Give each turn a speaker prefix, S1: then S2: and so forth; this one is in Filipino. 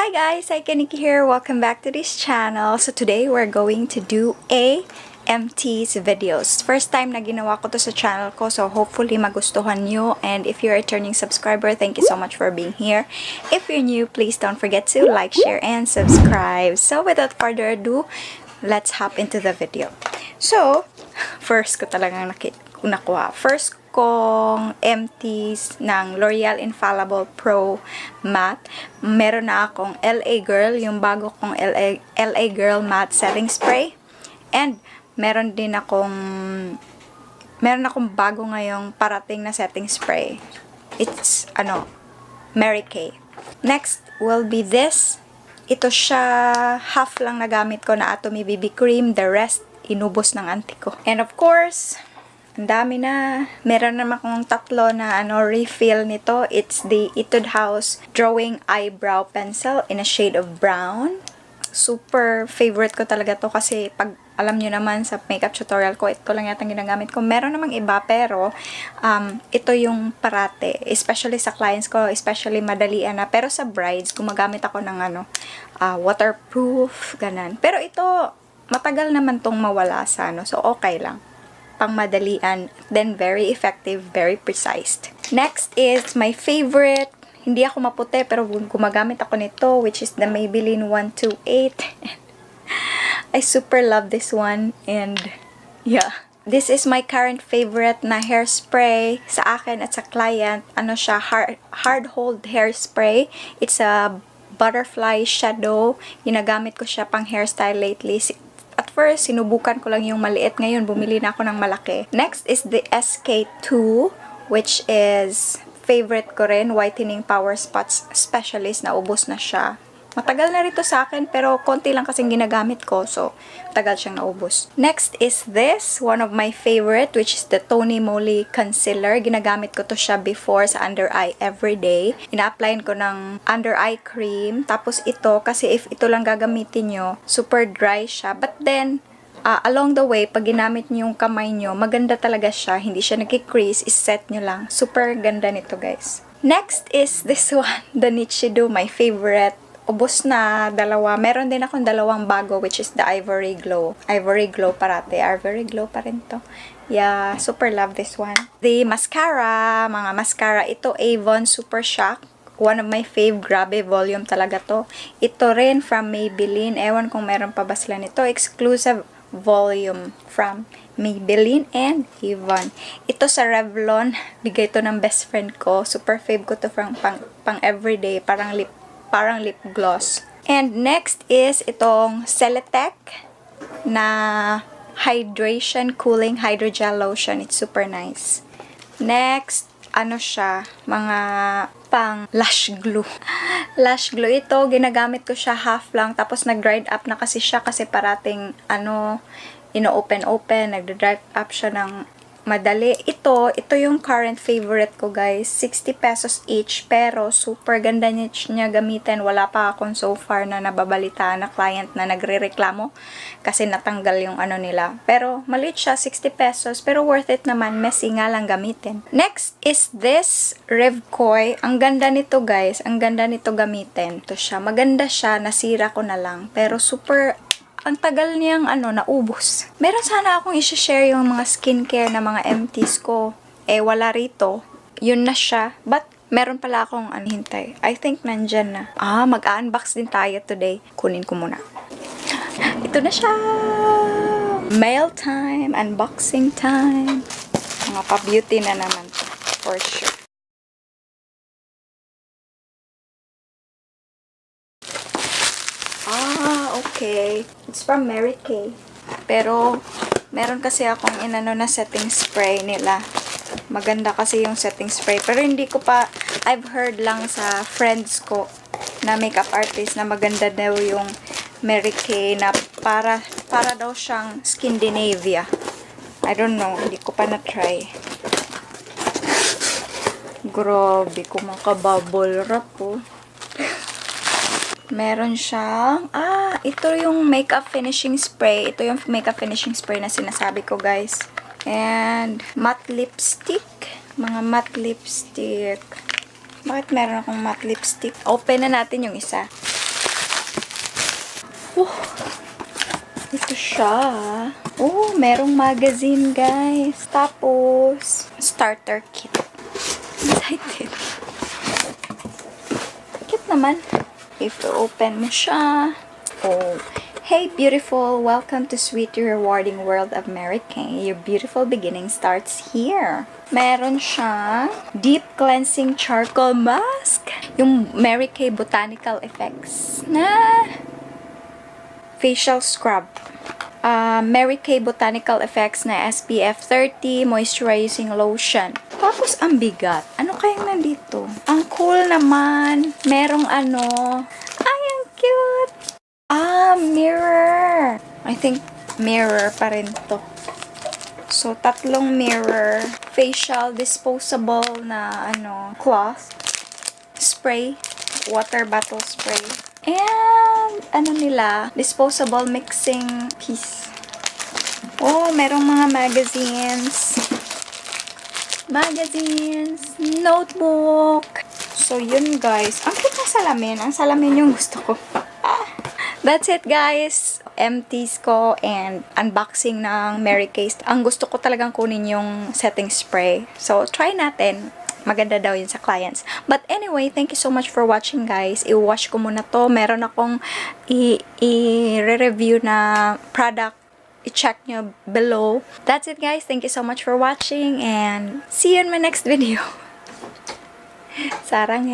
S1: Hi guys, Cykaniki here. Welcome back to this channel. So today we're going to do a Empties videos. First time na ginawa ko to sa channel ko, so hopefully magustuhan nyo. And if you're a returning subscriber, thank you so much for being here. If you're new, please don't forget to like, share, and subscribe. So without further ado, let's hop into the video. So, first ko talagang nakuha. First kong Empties ng L'Oreal Infallible Pro Matte. Meron na akong LA Girl, yung bago kong LA Girl Matte Setting Spray. And meron akong bago ngayong parating na setting spray. It's MARYKAY. Next will be this. Ito siya, half lang nagamit ko na Atomy BB Cream. The rest, inubos ng auntie ko. And of course, ang dami na. Meron naman akong tatlo na refill nito. It's the Etude House Drawing Eyebrow Pencil in a shade of brown. Super favorite ko talaga to kasi pag alam nyo naman sa makeup tutorial ko, ito lang yata ginagamit ko. Meron namang iba pero ito yung parate. Especially sa clients ko, especially madalian na. Pero sa brides, gumagamit ako ng waterproof, ganan. Pero ito, matagal naman tong mawala sa so okay lang. Pang madalian, then very effective, very precise. Next is my favorite. Hindi ako maputi pero gumagamit ako nito, which is the Maybelline 128. I super love this one and yeah. This is my current favorite na hairspray sa akin at sa client. Siya, hard hold hairspray. It's a butterfly shadow. Ginagamit ko siya pang hairstyle lately. At first, sinubukan ko lang yung maliit. Ngayon, bumili na ako ng malaki. Next is the SK2, which is favorite ko rin. Whitening Power Spots Specialist. Naubos na siya. Matagal na rito sa akin, pero konti lang kasing ginagamit ko. So, tagal siyang naubos. Next is this. One of my favorite, which is the Tony Moly Concealer. Ginagamit ko to siya before sa under eye everyday. Ina-applyan ko ng under eye cream. Tapos ito, kasi if ito lang gagamitin nyo, super dry siya. But then, along the way, pag ginamit nyo yung kamay nyo, maganda talaga siya. Hindi siya nag-crease. Is-set nyo lang. Super ganda nito, guys. Next is this one. The Nichido, my favorite. Ubos na dalawa. Meron din akong dalawang bago, which is the Ivory Glow. Ivory Glow parate. Ivory Glow pa rin to. Yeah, super love this one. The mascara, mga mascara. Ito, Avon Super Shock. One of my fave. Grabe, volume talaga to. Ito rin from Maybelline. Ewan kung meron pa ba sila nito. Exclusive volume from Maybelline and Avon. Ito sa Revlon. Bigay to ng best friend ko. Super fave ko to pang everyday. Parang lip gloss. And next is itong Celetec na Hydration Cooling Hydrogel Lotion. It's super nice. Next, siya, mga pang lash glue. Lash glue ito, ginagamit ko siya half lang, tapos nag-dried up na kasi siya kasi parating ino-open, nagda-dried up siya ng madali. Ito yung current favorite ko, guys. 60 pesos each, pero super ganda niya gamitin. Wala pa akong so far na nababalita na client na nagre-reklamo kasi natanggal yung nila. Pero maliit siya, 60 pesos, pero worth it naman. Messy nga lang gamitin. Next is this Revcoy. Ang ganda nito, guys. Ang ganda nito gamitin. Ito siya. Maganda siya. Nasira ko na lang. Pero super ang tagal niyang naubos. Meron sana akong i-share yung mga skincare na mga Empties ko. Wala rito. Yun na siya. But, meron pala akong hintay. I think nandyan na. Mag-unbox din tayo today. Kunin ko muna. Ito na siya! Mail time! Unboxing time! Mga pa-beauty na naman. For sure. Okay. It's from MARYKAY. Pero, meron kasi akong na setting spray nila. Maganda kasi yung setting spray. Pero hindi ko pa, I've heard lang sa friends ko na makeup artist na maganda daw yung MARYKAY na para daw siyang Scandinavia. I don't know. Hindi ko pa na-try. Grabe, kumakabubble wrap po. Meron siyang, ito yung makeup finishing spray. Ito yung makeup finishing spray na sinasabi ko, guys. And, matte lipstick. Mga matte lipstick. Bakit meron akong matte lipstick? Open na natin yung isa. Oh, ito siya. Oh, merong magazine, guys. Tapos, starter kit. Excited. Cute naman. If you open mo siya. Oh, hey beautiful, welcome to sweet rewarding world of MARYKAY. Your beautiful beginning starts here. Meron siya deep cleansing charcoal mask. Yung MARYKAY botanical effects na facial scrub. MARYKAY botanical effects na SPF 30 moisturizing lotion. Tapos ang bigat. Ano kayang nandito? Ang cool naman. Merong ano. Ay, ang cute. Mirror. I think mirror pa rin to. So, tatlong mirror. Facial disposable na cloth. Spray. Water bottle spray. And, disposable mixing piece. Oh, merong mga magazines. Notebook. So, yun guys. Ang cute ng salamin. Ang salamin yung gusto ko. That's it guys. Empties ko and unboxing ng MARYKAY. Ang gusto ko talagang kunin yung setting spray. So, try natin. Maganda daw yun sa clients. But anyway, thank you so much for watching guys. I-wash ko muna to. Meron akong i-review na product. I-check nyo below. That's it guys. Thank you so much for watching and see you in my next video. Sarang